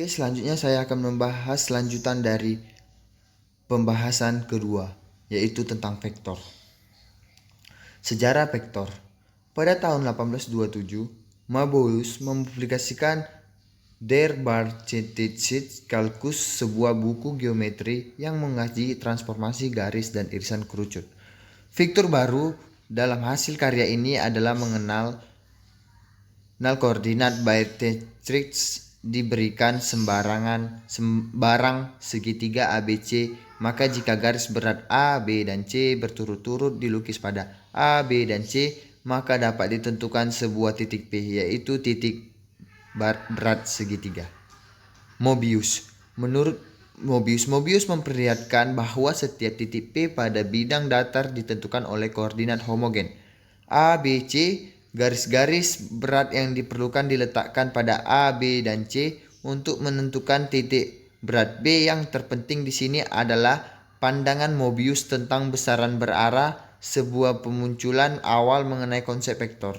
Oke, selanjutnya saya akan membahas lanjutan dari pembahasan kedua, yaitu tentang vektor. Sejarah vektor. Pada tahun 1827, Möbius mempublikasikan Der Bartschettische Kalkus, sebuah buku geometri yang mengkaji transformasi garis dan irisan kerucut. Fitur baru dalam hasil karya ini adalah mengenal koordinat Bartschettis diberikan sembarang segitiga ABC, maka jika garis berat A, B, dan C berturut-turut dilukis pada A, B, dan C, maka dapat ditentukan sebuah titik P, yaitu titik berat segitiga. Möbius. Menurut Möbius memperlihatkan bahwa setiap titik P pada bidang datar ditentukan oleh koordinat homogen. A, B, C. Garis-garis berat yang diperlukan diletakkan pada A, B, dan C untuk menentukan titik berat B. Yang terpenting di sini adalah pandangan Möbius tentang besaran berarah, sebuah pemunculan awal mengenai konsep vektor.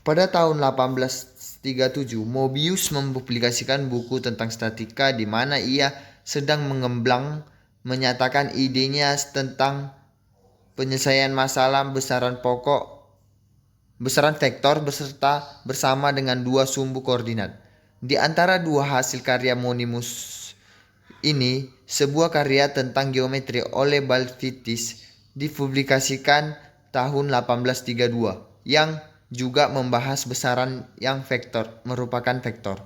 Pada tahun 1837, Möbius mempublikasikan buku tentang statika di mana ia sedang mengembang menyatakan idenya tentang penyelesaian masalah besaran vektor bersama dengan dua sumbu koordinat. Di antara dua hasil karya Möbius ini, sebuah karya tentang geometri oleh Bartschettis dipublikasikan tahun 1832 yang juga membahas besaran yang merupakan vektor.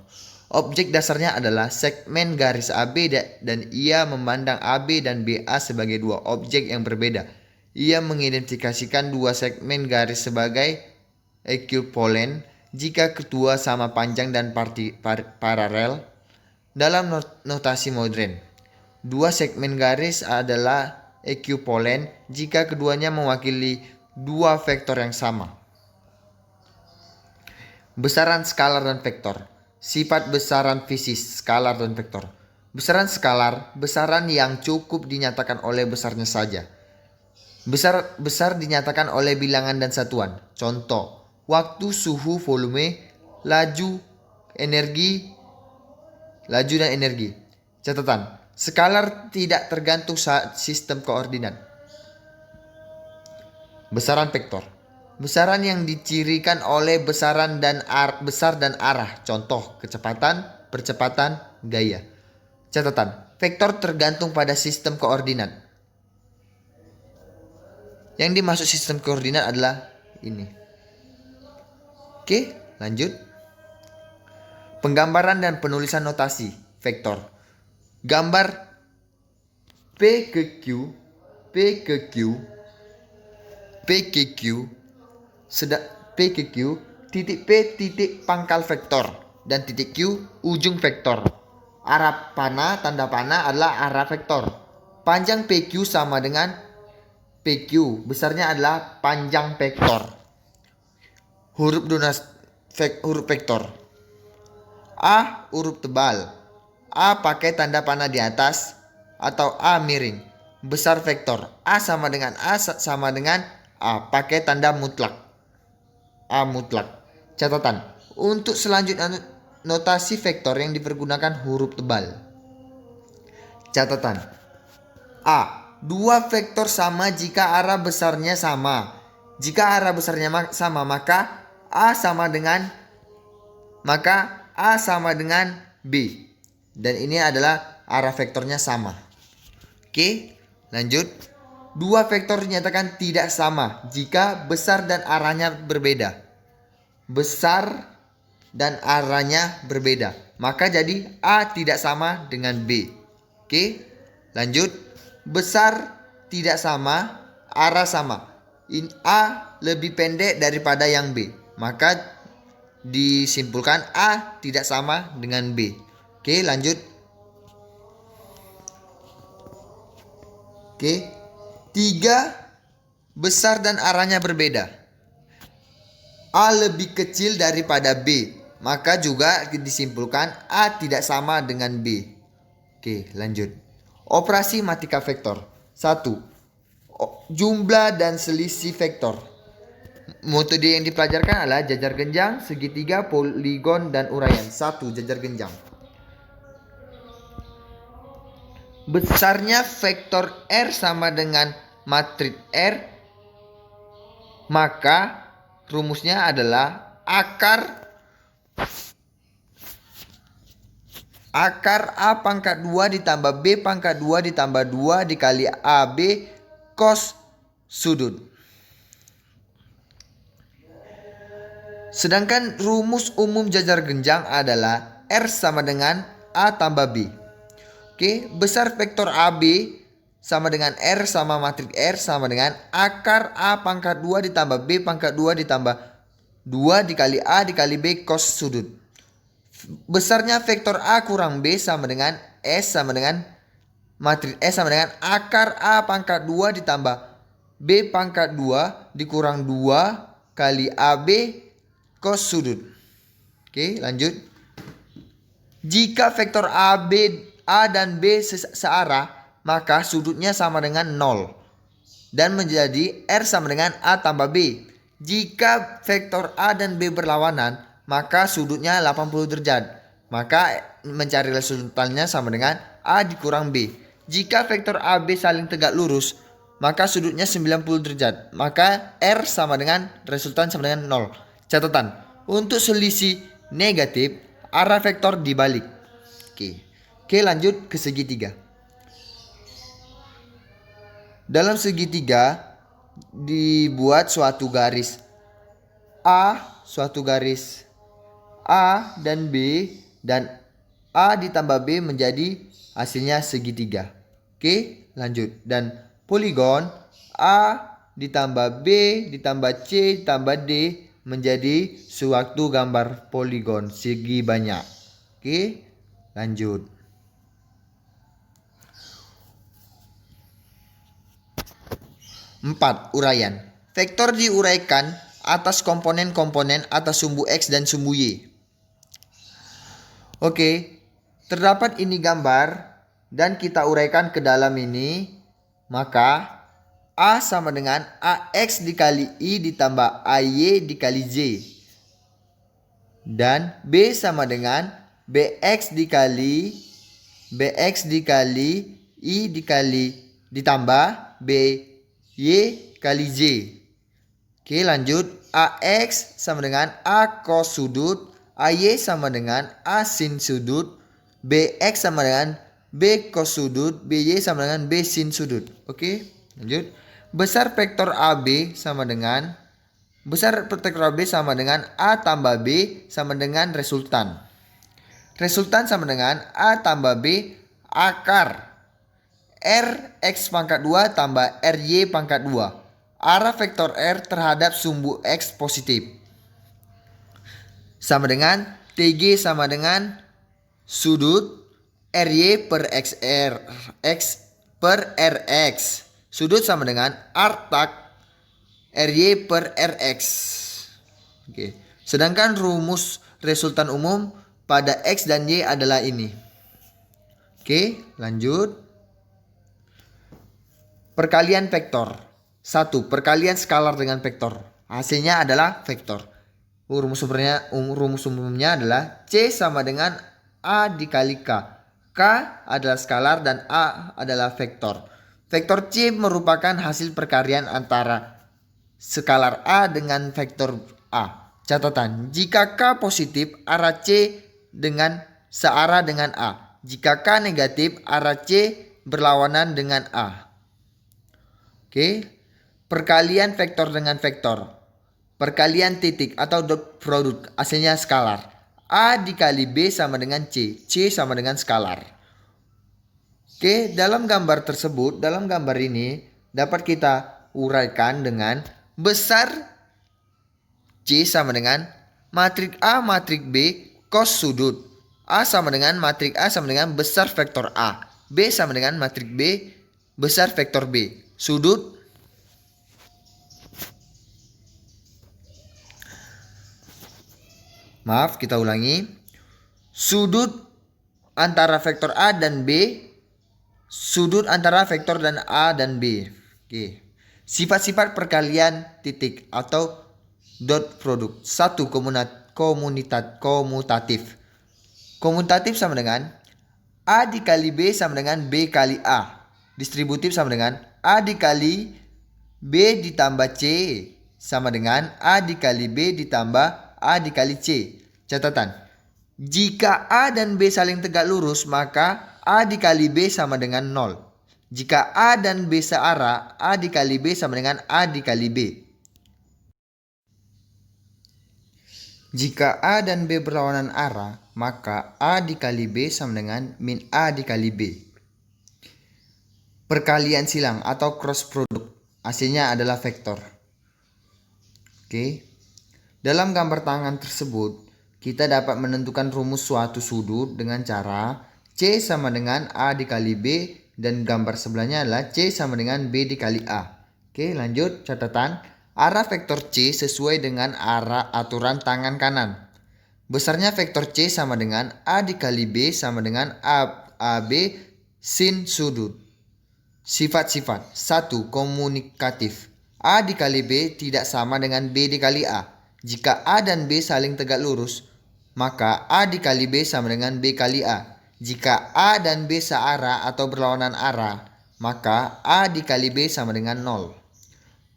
Objek dasarnya adalah segmen garis AB dan ia memandang AB dan BA sebagai dua objek yang berbeda. Ia mengidentifikasikan dua segmen garis sebagai ekuipolen jika kedua sama panjang dan paralel. Dalam notasi modern, dua segmen garis adalah ekuipolen jika keduanya mewakili dua vektor yang sama. Besaran skalar dan vektor. Sifat besaran fisis skalar dan vektor. Besaran skalar, besaran yang cukup dinyatakan oleh besarnya saja. Besar dinyatakan oleh bilangan dan satuan. Contoh, waktu, suhu, volume, laju dan energi. Catatan, skalar tidak tergantung sistem koordinat. Besaran vektor. Besaran yang dicirikan oleh besar dan arah. Contoh, kecepatan, percepatan, gaya. Catatan, vektor tergantung pada sistem koordinat. Yang dimaksud sistem koordinat adalah ini. Oke, lanjut. Penggambaran dan penulisan notasi vektor. Gambar P ke Q, titik P titik pangkal vektor, dan titik Q ujung vektor. Arah panah, tanda panah adalah arah vektor. Panjang PQ sama dengan PQ, besarnya adalah panjang vektor. Huruf vektor. A huruf tebal. A pakai tanda panah di atas atau A miring. Besar vektor. A sama dengan A pakai tanda mutlak. A mutlak. Catatan, untuk selanjutnya notasi vektor yang dipergunakan huruf tebal. Catatan, A. Dua vektor sama jika arah besarnya sama. Jika arah besarnya sama, maka A sama dengan B. Dan ini adalah arah vektornya sama. Oke, lanjut. Dua vektor dinyatakan tidak sama jika besar dan arahnya berbeda. Besar dan arahnya berbeda, maka jadi A tidak sama dengan B. Oke, lanjut. Besar tidak sama, arah sama. A lebih pendek daripada yang B, maka disimpulkan A tidak sama dengan B. Oke, lanjut. Oke. 3. Besar dan arahnya berbeda. A lebih kecil daripada B, maka juga disimpulkan A tidak sama dengan B. Oke, lanjut. Operasi matematika vektor. 1. Jumlah dan selisih vektor. Metode yang dipelajarkan adalah jajar genjang, segitiga, poligon, dan uraian. 1. Jajar genjang. besarnya vektor R sama dengan matriks R, maka rumusnya adalah akar A pangkat 2 ditambah B pangkat 2 ditambah 2 dikali AB cos sudut. Sedangkan rumus umum jajar genjang adalah R sama dengan A tambah B. Oke, besar vektor AB sama dengan R sama matriks R sama dengan akar A pangkat 2 ditambah B pangkat 2 ditambah 2 dikali A dikali B cos sudut. Besarnya vektor A kurang B sama dengan S sama dengan matriks S sama dengan akar A pangkat 2 ditambah B pangkat 2 dikurang 2 kali AB cos sudut. Oke, lanjut. Jika vektor A dan B searah, maka sudutnya sama dengan 0 dan menjadi R sama dengan A tambah B. Jika vektor A dan B berlawanan, maka sudutnya 80 derajat. Maka mencari resultannya sama dengan A dikurang B. Jika vektor AB saling tegak lurus, maka sudutnya 90 derajat. Maka R sama dengan resultan sama dengan 0. Catatan, untuk selisih negatif, arah vektor dibalik. Oke, lanjut ke segitiga. Dalam segitiga dibuat suatu garis A dan B dan A ditambah B menjadi hasilnya segitiga. Oke, lanjut. Dan poligon A ditambah B ditambah C ditambah D menjadi suatu gambar poligon segi banyak. Oke, lanjut. Empat, uraian. Vektor diuraikan atas komponen-komponen atas sumbu X dan sumbu Y. Oke, terdapat ini gambar dan kita uraikan ke dalam ini. Maka A sama dengan AX dikali I ditambah AY dikali Z. Dan B sama dengan BX dikali I dikali ditambah BY kali Z. Oke, lanjut. AX sama dengan A cos sudut, AY sama dengan A sin sudut, BX sama dengan B cos sudut, BY sama dengan B sin sudut. Oke, lanjut. Besar vektor AB sama dengan A tambah B sama dengan resultan. Resultan sama dengan A tambah B akar R X pangkat 2 tambah RY pangkat 2. Arah vektor R terhadap sumbu X positif. Sama dengan TG sama dengan sudut RY per X per RX. Sudut sama dengan artak RY per RX. Oke. Sedangkan rumus resultan umum pada X dan Y adalah ini. Oke, lanjut. Perkalian vektor. 1. Perkalian skalar dengan vektor. Hasilnya adalah vektor. Rumus umumnya adalah C sama dengan A dikali K. K adalah skalar dan A adalah vektor. Vektor C merupakan hasil perkalian antara skalar A dengan vektor A. Catatan, jika K positif, arah C searah dengan A. Jika K negatif, arah C berlawanan dengan A. Oke. Perkalian vektor dengan vektor. Perkalian titik atau dot product, hasilnya skalar. A dikali B sama dengan C. C sama dengan skalar. Oke, dalam gambar ini dapat kita uraikan dengan besar C sama dengan matriks A matriks B cos sudut. A sama dengan matriks A sama dengan besar vektor A. B sama dengan matriks B besar vektor B. Sudut kita ulangi. Sudut antara vektor A dan B. Sudut antara vektor dan A dan B. Oke. Sifat-sifat perkalian titik atau dot product. 1. Komutatif. Komutatif sama dengan A dikali B sama dengan B kali A. Distributif sama dengan A dikali B ditambah C sama dengan A dikali B ditambah A dikali C. Catatan, jika A dan B saling tegak lurus, maka A dikali B sama dengan 0. Jika A dan B searah, A dikali B sama dengan A dikali B. Jika A dan B berlawanan arah, maka A dikali B sama dengan min A dikali B. Perkalian silang atau cross product, hasilnya adalah vektor. Oke. Dalam gambar tangan tersebut, kita dapat menentukan rumus suatu sudut dengan cara C sama dengan A dikali B dan gambar sebelahnya adalah C sama dengan B dikali A. Oke, lanjut catatan. Arah vektor C sesuai dengan arah aturan tangan kanan. Besarnya vektor C sama dengan A dikali B sama dengan AB sin sudut. Sifat-sifat. 1. Komunikatif. A dikali B tidak sama dengan B dikali A. Jika A dan B saling tegak lurus, maka A dikali B sama dengan B kali A. Jika A dan B searah atau berlawanan arah, maka A dikali B sama dengan 0.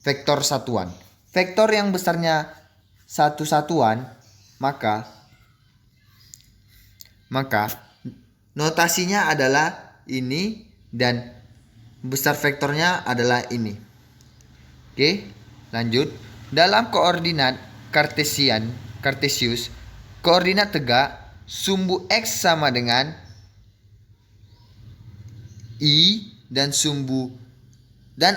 Vektor satuan. Vektor yang besarnya satu satuan, maka notasinya adalah ini dan besar vektornya adalah ini. Oke, lanjut. Dalam koordinat Kartesius, koordinat tegak, sumbu X sama dengan I dan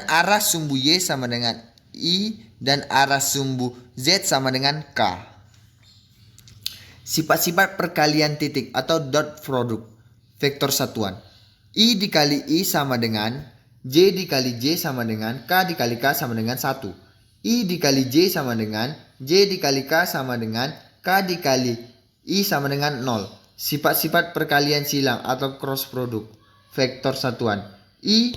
arah sumbu Y sama dengan I dan arah sumbu Z sama dengan K. Sifat-sifat perkalian titik atau dot product vektor satuan. I dikali I sama dengan J dikali J sama dengan K dikali K sama dengan 1. I dikali J sama dengan J dikali K sama dengan K dikali I sama dengan 0. Sifat-sifat perkalian silang atau cross product vektor satuan. I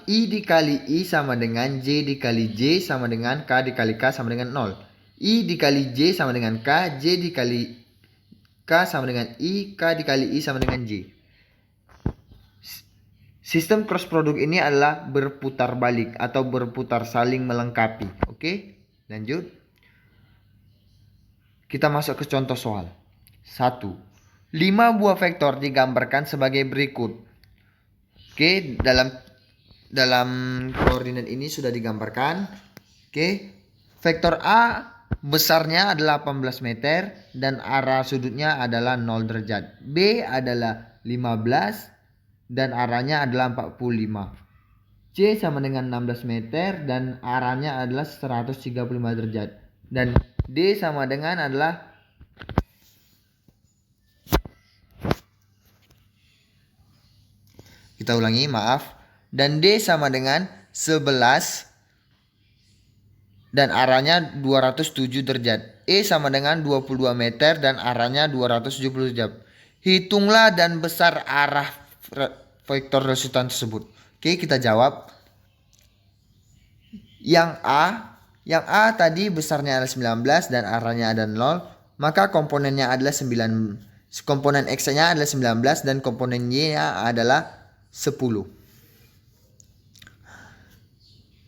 dikali I sama dengan J dikali J sama dengan K dikali K sama dengan 0. I dikali J sama dengan K, J dikali K sama dengan I, K dikali I sama dengan J. Sistem cross product ini adalah berputar balik atau berputar saling melengkapi. Oke, lanjut. Kita masuk ke contoh soal. 1. 5 buah vektor digambarkan sebagai berikut. Oke, dalam koordinat ini sudah digambarkan. Oke, vektor A besarnya adalah 18 meter dan arah sudutnya adalah 0 derajat. B adalah 15 dan arahnya adalah 45. C sama dengan 16 meter dan arahnya adalah 135 derajat. Dan D sama dengan adalah kita ulangi, maaf. Dan D sama dengan 11 dan arahnya 207 derajat. E sama dengan 22 meter dan arahnya 270 derajat. Hitunglah dan besar arah vektor resultan tersebut. Oke, kita jawab. Yang A tadi besarnya adalah 19 dan arahnya ada 0, maka komponennya adalah 9. Komponen X-nya adalah 19 dan komponen Y-nya adalah 10.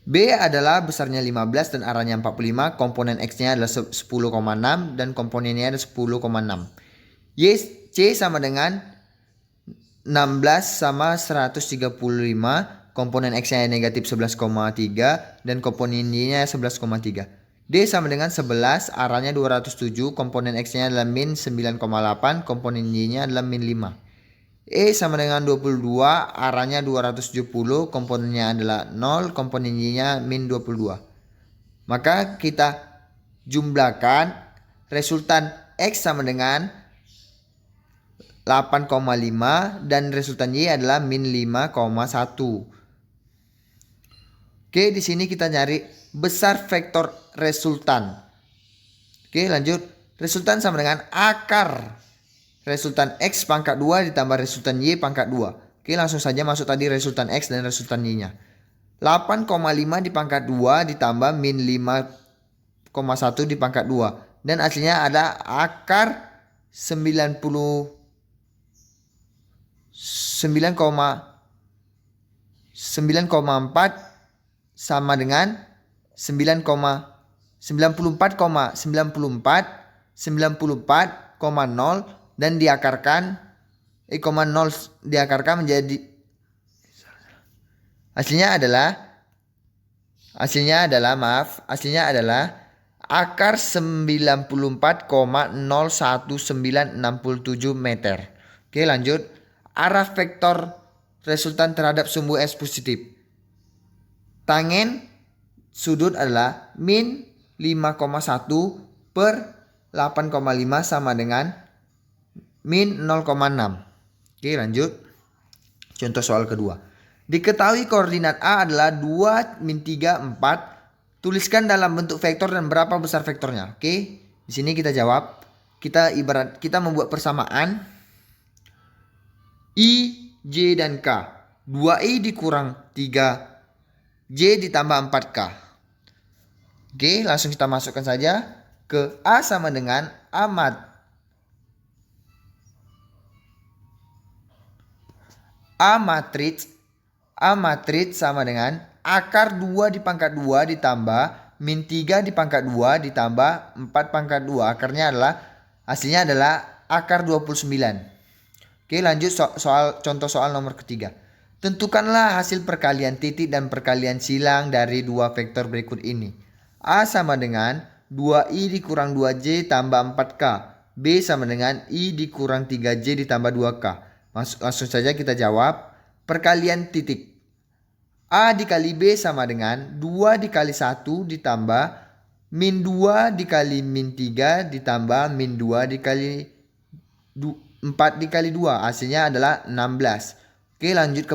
B adalah besarnya 15 dan arahnya 45, komponen X-nya adalah 10,6 dan komponennya adalah 10,6. C sama dengan 16 sama 135, komponen X-nya negatif 11,3 dan komponen Y-nya 11,3. D sama dengan 11, arahnya 207, komponen X-nya adalah min 9,8, komponen Y-nya adalah min 5. E sama dengan 22, arahnya 270, komponennya adalah 0, komponen Y-nya min 22. Maka kita jumlahkan resultan X sama dengan 8,5 dan resultan Y adalah min 5,1. Oke, di sini kita nyari besar vektor resultan. Oke, lanjut. Resultan sama dengan akar resultan X pangkat 2 ditambah resultan Y pangkat 2. Oke, langsung saja masuk tadi resultan X dan resultan Y-nya. 8,5 di pangkat 2 ditambah min 5,1 di pangkat 2. Dan hasilnya ada akar 90 9,4 sama dengan 94,0 dan diakarkan 0 diakarkan menjadi hasilnya adalah akar 94,01967 meter. Oke, lanjut. Arah vektor resultan terhadap sumbu S positif. Tangen sudut adalah min 5,1 per 8,5 sama dengan min 0,6. Oke, lanjut. Contoh soal kedua. Diketahui koordinat A adalah 2, min 3, 4. Tuliskan dalam bentuk vektor dan berapa besar vektornya. Oke, di sini kita jawab. Kita membuat persamaan I, J, dan K. 2I dikurang 3J ditambah 4K. Oke, langsung kita masukkan saja ke A sama dengan A matriks sama dengan akar 2 dipangkat 2 ditambah min 3 dipangkat 2 ditambah 4 pangkat 2. Hasilnya adalah akar 29. Oke, lanjut contoh soal nomor ketiga. Tentukanlah hasil perkalian titik dan perkalian silang dari dua vektor berikut ini. A sama dengan 2I dikurang 2J tambah 4K. B sama dengan I dikurang 3J ditambah 2K. Langsung saja kita jawab. Perkalian titik. A dikali B sama dengan 2 dikali 1 ditambah min 2 dikali min 3 ditambah min 2 dikali 4 dikali 2. Hasilnya adalah 16. Oke, lanjut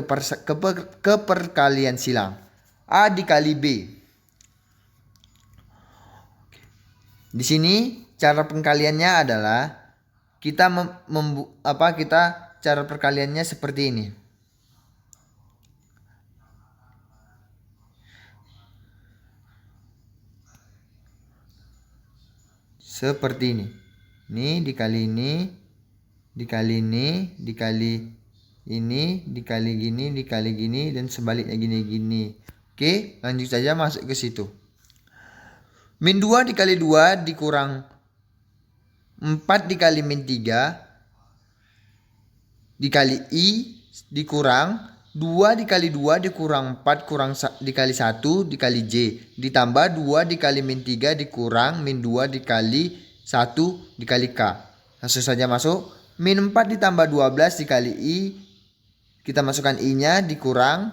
ke perkalian silang. A dikali B. Di sini cara pengkaliannya adalah cara perkaliannya seperti ini. Seperti ini. Ini dikali ini, dikali ini, dikali ini, dikali gini, dikali gini, dan sebaliknya gini-gini. Oke, lanjut saja masuk ke situ. Min 2 dikali 2 dikurang 4 dikali min 3 dikali I dikurang 2 dikali 2 dikurang 4 dikali 1 dikali J ditambah 2 dikali min 3 dikurang min 2 dikali 1 dikali K. Langsung saja masuk. Min 4 ditambah 12 dikali I. Kita masukkan I-nya dikurang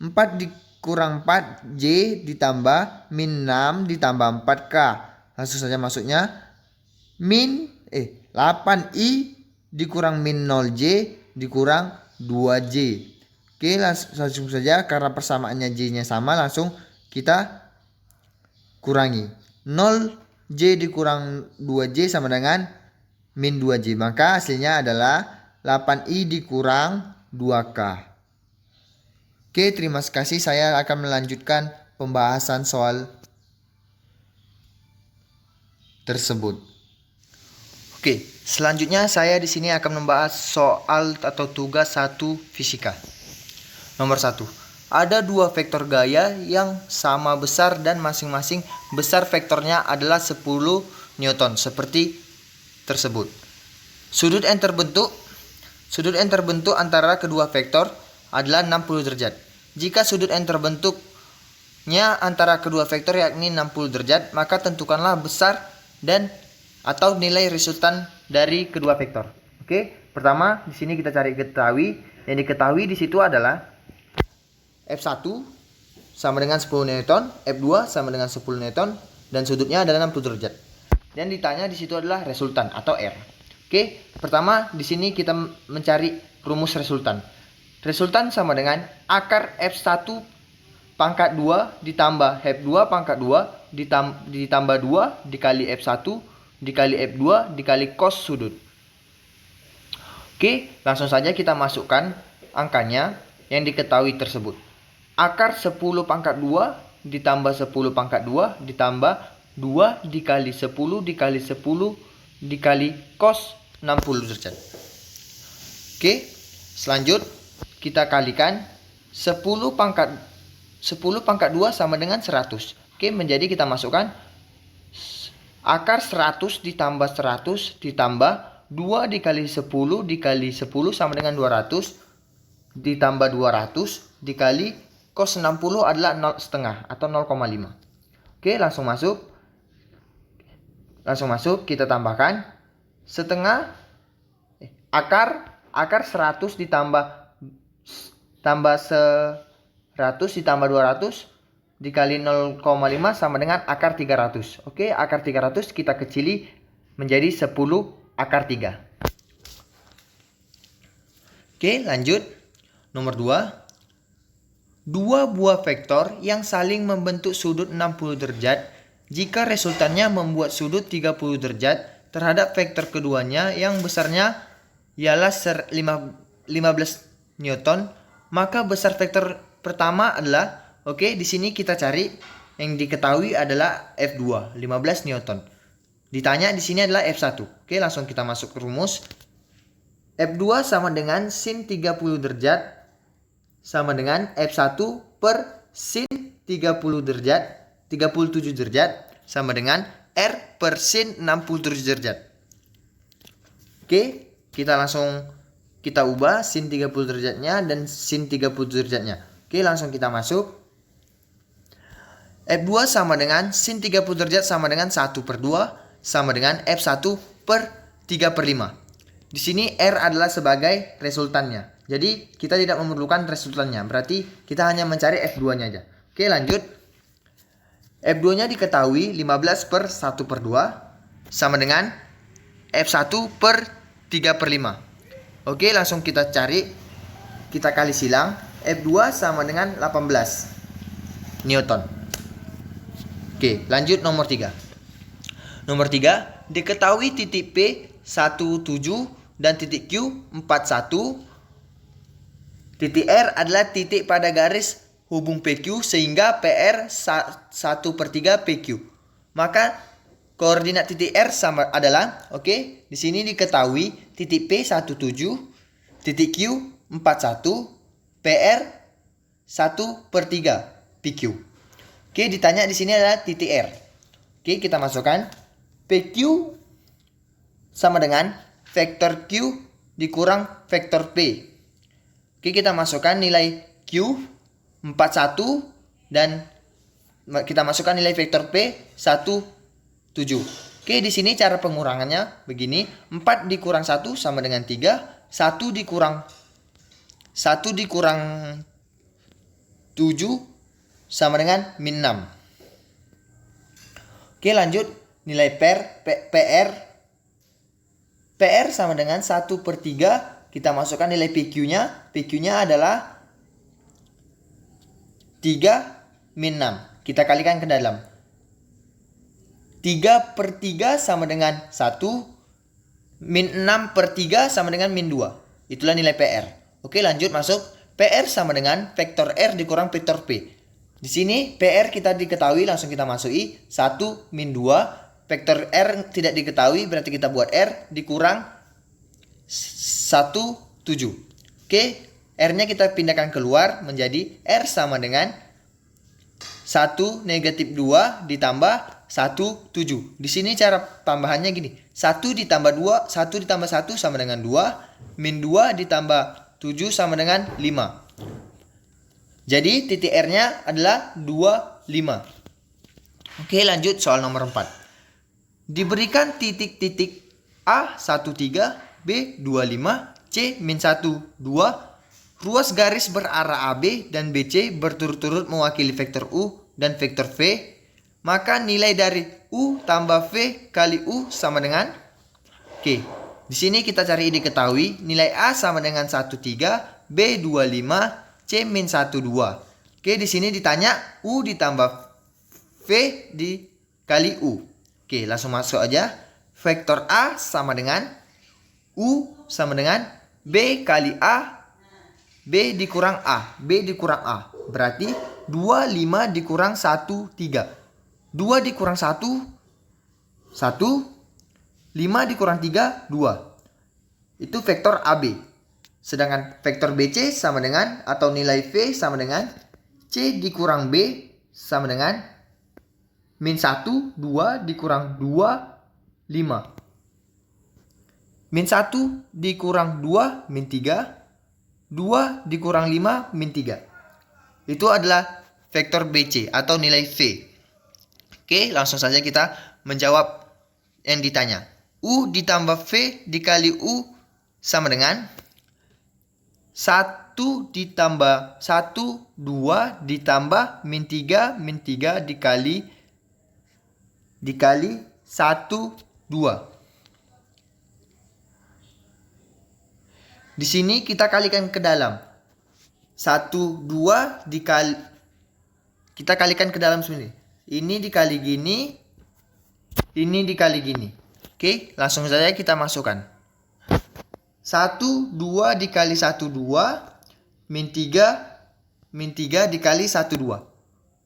4 dikurang 4 J ditambah min 6 ditambah 4K. Langsung saja masuknya. 8I dikurang min 0J dikurang 2J. Oke, langsung saja karena persamaannya J-nya sama, langsung kita kurangi. 0J dikurang 2J sama dengan min 2J. Maka hasilnya adalah 8I dikurang 2K. Oke, terima kasih. Saya akan melanjutkan pembahasan soal tersebut. Oke, selanjutnya saya di sini akan membahas soal atau tugas 1 fisika. Nomor 1. Ada dua vektor gaya yang sama besar dan masing-masing besar vektornya adalah 10 Newton seperti tersebut. Sudut yang terbentuk antara kedua vektor adalah 60 derajat. Jika sudut yang terbentuknya antara kedua vektor yakni 60 derajat, maka tentukanlah besar dan atau nilai resultan dari kedua vektor. Oke, pertama di sini kita cari ketahui. Yang diketahui di situ adalah F1 sama dengan 10 Newton, F2 sama dengan 10 Newton, dan sudutnya adalah 60 derajat. Dan ditanya di situ adalah resultan atau R. Oke, pertama di sini kita mencari rumus resultan. Resultan sama dengan akar F1 pangkat 2 ditambah F2 pangkat 2 ditambah 2 dikali F1 dikali F2 dikali cos sudut. Oke, langsung saja kita masukkan angkanya yang diketahui tersebut. Akar 10 pangkat 2 ditambah 10 pangkat 2 ditambah 2 dikali 10 dikali 10 dikali cos 60 derajat. Oke, Selanjut kita kalikan 10 pangkat 2 sama dengan 100. Oke, menjadi kita masukkan akar 100 ditambah 100 ditambah 2 dikali 10 dikali 10 sama dengan 200 ditambah 200 dikali cos 60 adalah 0,5 atau 0,5. Oke, langsung masuk kita tambahkan setengah akar 100 ditambah 100 ditambah 200 dikali 0,5 sama dengan akar 300. Oke, akar 300 kita kecili menjadi 10 akar 3. Oke, lanjut. Nomor 2. Dua buah vektor yang saling membentuk sudut 60 derajat jika resultannya membuat sudut 30 derajat terhadap vektor keduanya yang besarnya ialah 15 Newton, maka besar vektor pertama adalah, di sini kita cari yang diketahui adalah F2, 15 Newton. Ditanya di sini adalah F1. Oke, langsung kita masuk ke rumus. F2 sama dengan sin 30 derajat sama dengan F1 per sin 37 derajat sama dengan R per sin 67 derajat. Oke, kita ubah sin 30 derajatnya dan sin 30 derajatnya. Oke, langsung kita masuk. F2 sama dengan sin 30 derajat sama dengan 1 per 2 sama dengan F1 per 3 per 5. Di sini R adalah sebagai resultannya. Jadi kita tidak memerlukan resultannya. Berarti kita hanya mencari F2-nya aja. Oke, lanjut. F2-nya diketahui 15 per 1 per 2 sama dengan F1 per 3 per 5. Oke, langsung kita cari. Kita kali silang. F2 sama dengan 18 Newton. Oke, lanjut nomor 3. Nomor 3, diketahui titik P 17 dan titik Q 41. Titik R adalah titik pada garis hubung PQ sehingga PR 1/3 PQ. Maka koordinat titik R sama adalah, di sini diketahui titik P 17, titik Q 41, PR 1/3 PQ. Ditanya di sini adalah titik R. Kita masukkan PQ sama dengan vektor Q dikurang vektor P. Kita masukkan nilai Q 41 dan kita masukkan nilai vektor P 17. Di sini cara pengurangannya begini. 4 dikurang 1 sama dengan 3. 1 dikurang 7 sama dengan min 6. Lanjut. Nilai PR sama dengan 1/3. Kita masukkan nilai PQ-nya. PQ-nya adalah 3 min 6. Kita kalikan ke dalam. 3/3 sama dengan 1. Min 6/3 sama dengan min 2. Itulah nilai PR. Lanjut masuk. PR sama dengan vektor R dikurang vektor P. Di sini PR kita diketahui, langsung kita masuki 1 min 2. Vektor R tidak diketahui, berarti kita buat R dikurang 17. R-nya kita pindahkan keluar menjadi R sama dengan 1 negatif 2 ditambah 1 7. Di sini cara tambahannya gini. 1 ditambah 2, 1 ditambah 1 sama dengan 2. Min 2 ditambah 7 sama dengan 5. Jadi titik R-nya adalah 25. Lanjut soal nomor 4. Diberikan titik-titik A 13, B 25, C min 1, 2. Ruas garis berarah AB dan BC berturut-turut mewakili vektor U dan vektor V. Maka nilai dari U tambah V kali U sama dengan di sini kita cari diketahui nilai A sama dengan 13, B 25, C min 1, 2. Di sini ditanya U ditambah V dikali U. Langsung masuk aja. Vektor A sama dengan U sama dengan B kali A, B dikurang A, B dikurang A. Berarti 25 dikurang 1, 3. 2 dikurang 1, 1. 5 dikurang 3, 2. Itu vektor AB. Sedangkan vektor BC sama dengan, atau nilai V sama dengan C dikurang B sama dengan min 1, 2 dikurang 2, 5. Min 1 dikurang 2, min 3. 2 dikurang 5, min 3. Itu adalah vektor BC atau nilai V. Oke, langsung saja kita menjawab yang ditanya. U ditambah V dikali U sama dengan 1 ditambah 1, 2 ditambah min 3 dikali 1, 2. Di sini kita kalikan ke dalam. 1, 2 dikali, kita kalikan ke dalam sini. Ini dikali gini, ini dikali gini. Oke, langsung saja kita masukkan. 1, 2 dikali 1, 2. Min 3 dikali 1, 2.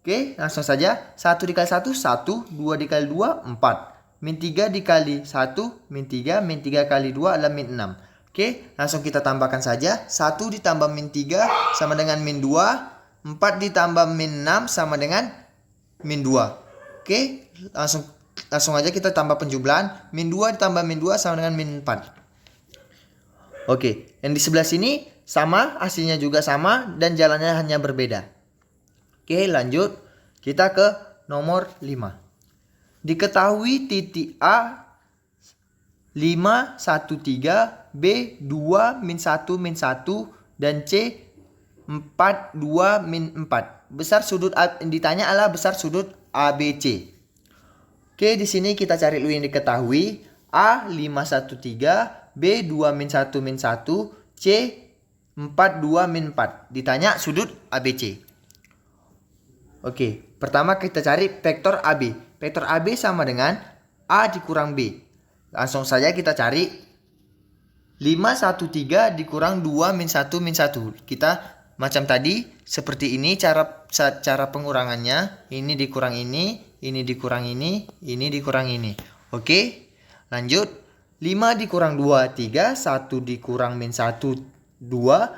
Oke, langsung saja. 1 dikali 1, 1. 2 dikali 2, 4. Min 3 dikali 1, min 3. Min 3 kali 2 adalah min 6. Oke, langsung kita tambahkan saja. 1 ditambah min 3 sama dengan min 2. 4 ditambah min 6 sama dengan min 2. Oke, langsung aja kita tambah penjumlahan. Min 2 ditambah min 2 sama dengan min 4. Oke, yang di sebelah sini sama, hasilnya juga sama, dan jalannya hanya berbeda. Oke, lanjut. Kita ke nomor 5. Diketahui titik A 5, 1, 3, B 2, min 1, min 1, dan C 4, 2, min 4. Besar sudut yang ditanya adalah besar sudut ABC. Oke, di sini kita cari dulu yang diketahui. A 5, 1, 3, B 2, min 1, min 1, C 4, 2, min 4. Ditanya sudut ABC. Oke, pertama kita cari vektor AB. Vektor AB sama dengan A dikurang B. Langsung saja kita cari 5, 1, 3 dikurang 2, min 1, min 1. Kita macam tadi, seperti ini cara pengurangannya. Ini dikurang ini dikurang ini dikurang ini. Oke, lanjut. 5 dikurang 2, 3. 1 dikurang min 1, 2.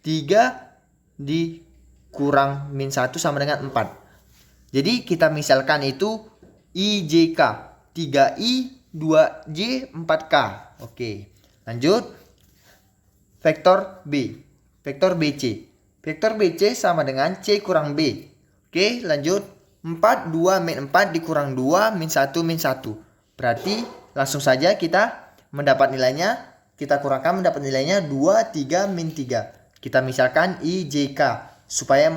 3 dikurang min 1 sama dengan 4. Jadi kita misalkan itu IJK. 3I, 2J, 4K. Oke, lanjut. Vektor B. Vektor BC. Vektor BC sama dengan C kurang B. Oke, lanjut. 4, 2, min 4 dikurang 2, min 1, min 1. Berarti langsung saja kita mendapat nilainya. Kita kurangkan mendapat nilainya 2, 3, min 3. Kita misalkan IJK supaya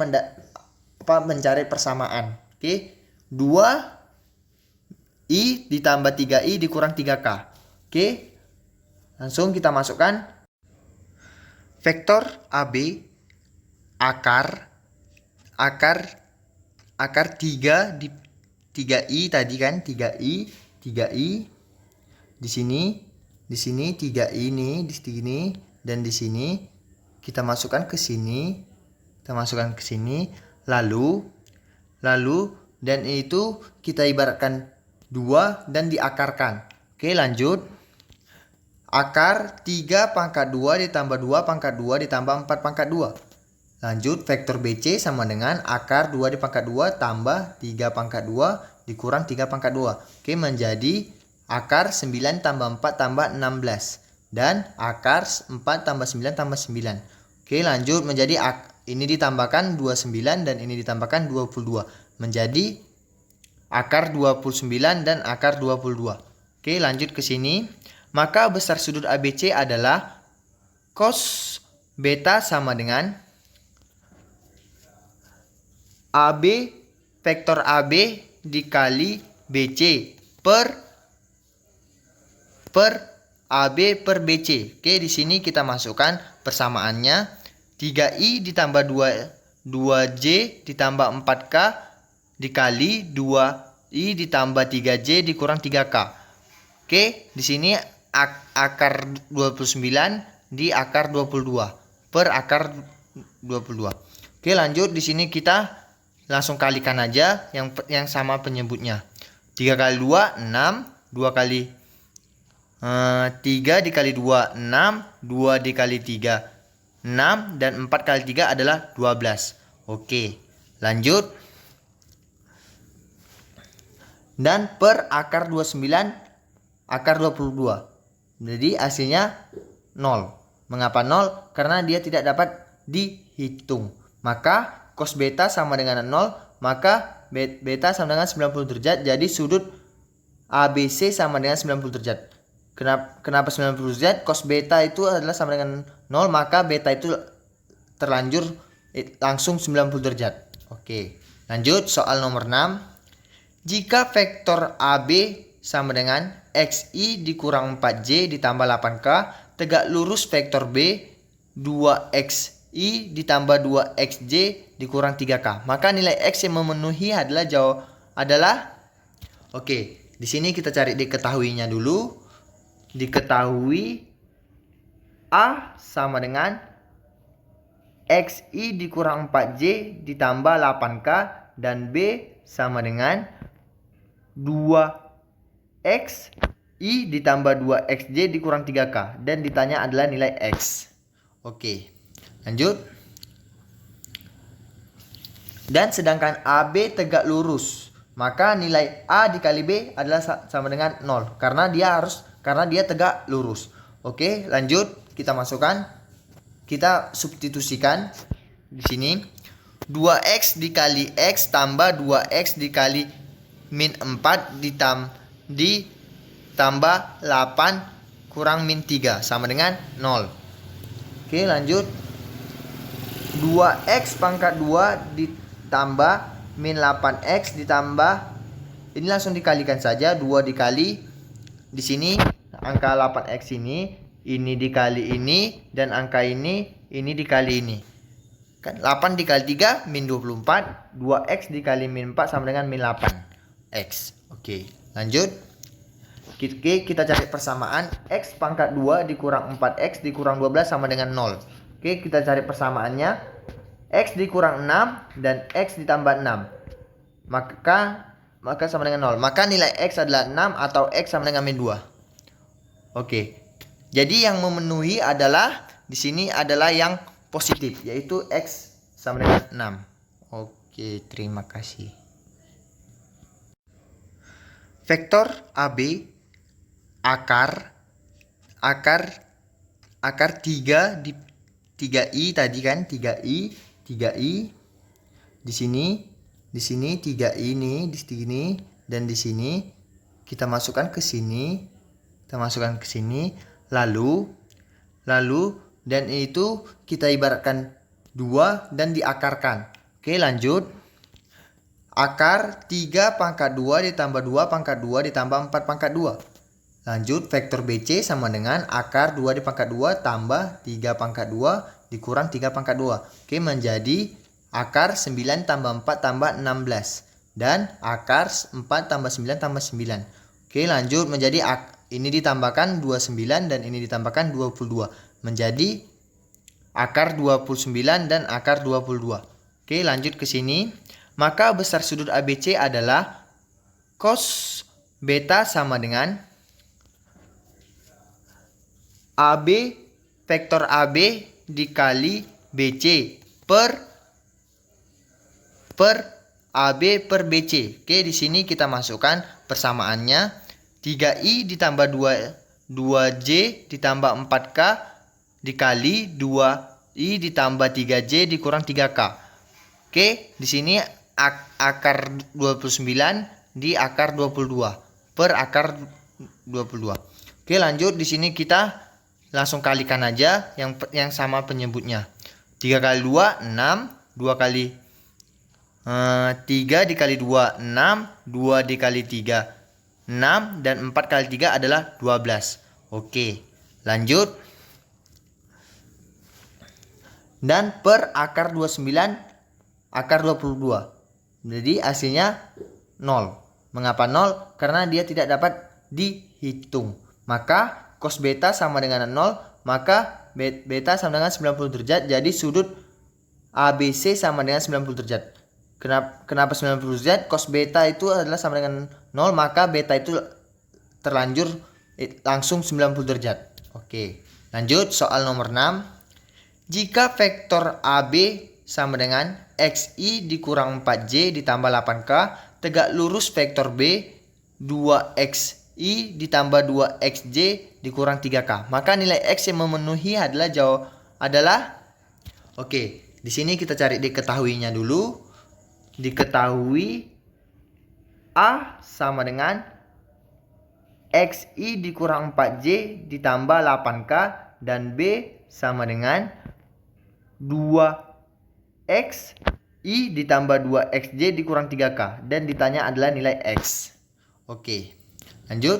mencari persamaan. Oke, 2I ditambah 3I dikurang 3K. Oke, langsung kita masukkan vektor AB akar 3 di 3I tadi kan, 3I di sini 3I ini di sini, dan di sini kita masukkan ke sini, lalu dan itu kita ibaratkan 2 dan diakarkan. Oke, lanjut. Akar 3 pangkat 2 ditambah 2 pangkat 2 ditambah 4 pangkat 2. Lanjut, vektor BC sama dengan akar 2 di pangkat 2 tambah 3 pangkat 2 dikurang 3 pangkat 2. Oke, menjadi akar 9 tambah 4 tambah 16. Dan akar 4 tambah 9 tambah 9. Oke, lanjut menjadi ini ditambahkan 29 dan ini ditambahkan 22. Menjadi akar 29 dan akar 22. Oke, lanjut ke sini. Maka besar sudut ABC adalah cos beta sama dengan AB, vektor AB dikali BC per AB per BC. Oke, di sini kita masukkan persamaannya. 3I ditambah 2J ditambah 4K dikali 2I ditambah 3J dikurang 3K. Oke, di sini akar 29 di akar 22 per akar 22. Oke, lanjut di sini kita langsung kalikan aja yang sama penyebutnya. 3 kali 2 6, 2 kali 3 dikali 2 6, 2 dikali 3 6 dan 4 kali 3 adalah 12. Oke, lanjut. Dan per akar 29 akar 22. Jadi hasilnya 0. Mengapa 0? Karena dia tidak dapat dihitung. Maka cos beta sama dengan 0, maka beta sama dengan 90 derajat. Jadi sudut ABC sama dengan 90 derajat. Kenapa 90 derajat? Cos beta itu adalah sama dengan 0, maka beta itu terlanjur langsung 90 derajat. Oke, lanjut soal nomor 6. Jika vektor AB sama dengan XI dikurang 4J ditambah 8K, tegak lurus vektor B 2XI ditambah 2XJ dikurang 3K. Maka nilai X yang memenuhi adalah oke, di sini kita cari diketahuinya dulu. Diketahui A sama dengan XI dikurang 4J ditambah 8K dan B sama dengan 2XI ditambah 2XJ dikurang 3K, dan ditanya adalah nilai X. Oke, lanjut. Dan sedangkan AB tegak lurus, maka nilai A dikali B adalah sama dengan 0 karena dia tegak lurus. Oke, lanjut. Kita masukkan, kita substitusikan di sini. 2X dikali X tambah 2X dikali min 4 ditambah 8 kurang min 3 sama dengan 0. Oke, lanjut. 2X pangkat 2 ditambah min 8X ditambah, ini langsung dikalikan saja. 2 dikali di sini angka 8X ini dikali ini, dan angka ini dikali ini. Kan 8 dikali 3 min 24, 2X dikali min 4 sama dengan min 8X. Oke, lanjut. Kita cari persamaan. X pangkat 2 dikurang 4X dikurang 12 sama dengan 0. Oke, kita cari persamaannya. X dikurang 6 dan X ditambah 6. Maka sama dengan 0. Maka nilai X adalah 6 atau X sama dengan min 2. Oke. Jadi yang memenuhi adalah di sini adalah yang positif, yaitu X sama dengan 6. Oke, terima kasih. Vektor AB akar 3 di 3i tadi kan, 3i di sini 3i ini di sini, dan di sini kita masukkan ke sini, lalu dan itu kita ibaratkan 2 dan diakarkan. Oke, lanjut. Akar 3 pangkat 2 ditambah 2 pangkat 2 ditambah 4 pangkat 2. Lanjut, vektor BC sama dengan akar 2 dipangkat 2 tambah 3 pangkat 2 dikurang 3 pangkat 2. Oke, menjadi akar 9 tambah 4 tambah 16. Dan akar 4 tambah 9 tambah 9. Oke, lanjut menjadi ini ditambahkan 29 dan ini ditambahkan 22. Menjadi akar 29 dan akar 22. Oke, lanjut ke sini. Maka besar sudut ABC adalah cos beta sama dengan AB, vektor AB dikali BC per AB per BC. Oke, di sini kita masukkan persamaannya. 3i ditambah 2j ditambah 4k dikali 2i ditambah 3j dikurang 3k. Oke, di sini akar 29 di akar 22 per akar 22. Oke, lanjut. Di sini kita langsung kalikan aja yang sama penyebutnya. 3 kali 2 6, 2 kali 3 dikali 2 6, 2 dikali 3 6, dan 4 kali 3 adalah 12. Oke, lanjut. Dan per akar 29 akar 22. Jadi hasilnya 0. Mengapa 0? Karena dia tidak dapat dihitung. Maka cos beta sama dengan 0, maka beta sama dengan 90 derajat. Jadi sudut ABC sama dengan 90 derajat. Kenapa 90 derajat? Cos beta itu adalah sama dengan 0, maka beta itu terlanjur langsung 90 derajat. Oke, lanjut soal nomor 6. Jika vektor AB sama dengan XI dikurang 4J ditambah 8K, tegak lurus vektor B 2XI ditambah 2XJ dikurang 3K. Maka nilai X yang memenuhi adalah oke, di sini kita cari diketahuinya dulu. Diketahui A sama dengan XI dikurang 4J ditambah 8K dan B sama dengan 2XI ditambah 2XJ dikurang 3K dan ditanya adalah nilai X. Oke, lanjut.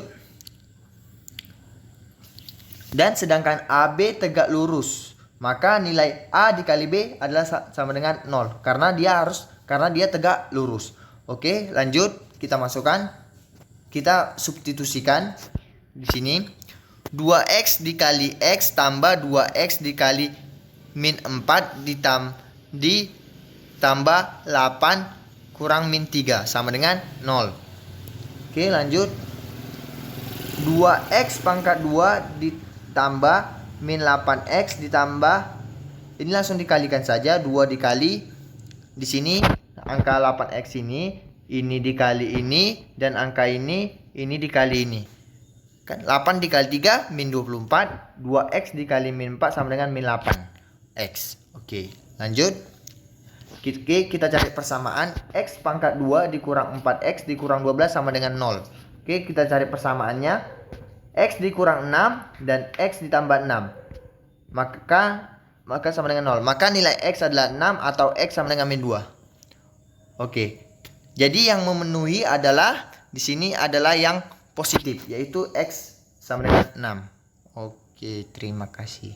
Dan sedangkan AB tegak lurus, maka nilai A dikali B adalah sama dengan 0 karena dia tegak lurus. Oke, lanjut. Kita masukkan, kita substitusikan di sini. 2X dikali X tambah 2X dikali min 4 ditambah 8 kurang min 3 sama dengan 0. Oke, lanjut. 2X pangkat 2 ditambah min 8X ditambah, ini langsung dikalikan saja. 2 dikali di sini angka 8X ini dikali ini, dan angka ini dikali ini. Kan 8 dikali 3 min 24, 2X dikali min 4 sama dengan min 8X. Oke, lanjut. Kita cari persamaan. X pangkat 2 dikurang 4X dikurang 12 sama dengan 0. Oke, kita cari persamaannya. X dikurang 6 dan X ditambah 6. Maka sama dengan 0. Maka nilai X adalah 6 atau X sama dengan min 2. Oke. Jadi yang memenuhi adalah di sini adalah yang positif, yaitu X sama dengan 6. Oke, terima kasih.